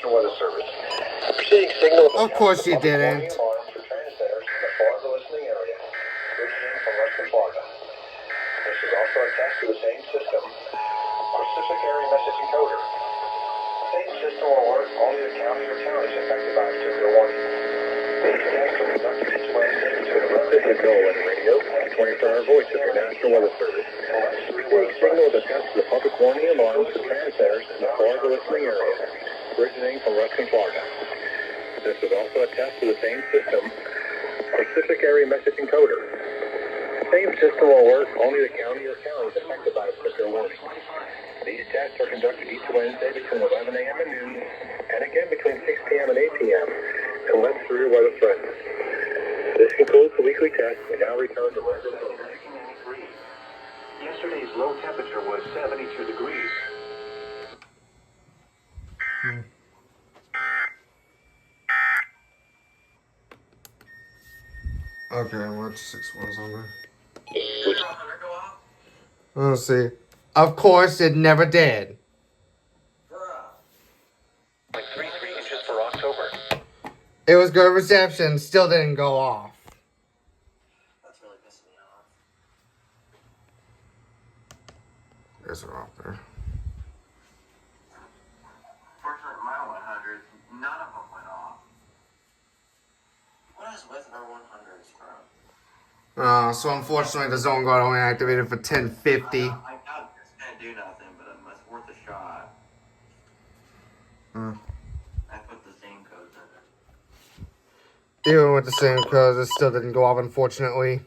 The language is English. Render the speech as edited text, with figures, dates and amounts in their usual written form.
National Weather Service. Receiving signal. Of course you didn't. Alarm for transmitters in the Florida listening area, originating from Western Florida. This is also attached to the same system, Pacific Area Message Encoder. The same system will alert only the county or counties affected by a particular warning. These tests are conducted each Wednesday between 11 This is Noah Weather Radio, 24-hour voice of your National Weather Service. Receiving signal that attests to the public warning alarms for transmitters in the Florida listening area, originating from Western Florida. This is also attached to the same system, Pacific Area Message Encoder. The same system will alert only the county or counties affected by a particular warning. These tests are conducted each Wednesday between 11 a.m. and noon, and again between 6 p.m. and 8 p.m. unless severe weather threatens. This concludes the weekly test. We now return to regular. 1993. Yesterday's low temperature was 72 degrees. Okay, what's 6-100? Let's see. Of course, it never did. Like 3 inches for October. It was good reception, still didn't go off. That's really pissing me off. There's her off there. Fortunately, my 100s, none of them went off. What is with our 100s, bro? So unfortunately, the zone got only activated for 1050. I doubt it's gonna do nothing, but it's worth a shot. I put the same codes in it. Even with the same code, it still didn't go off, unfortunately.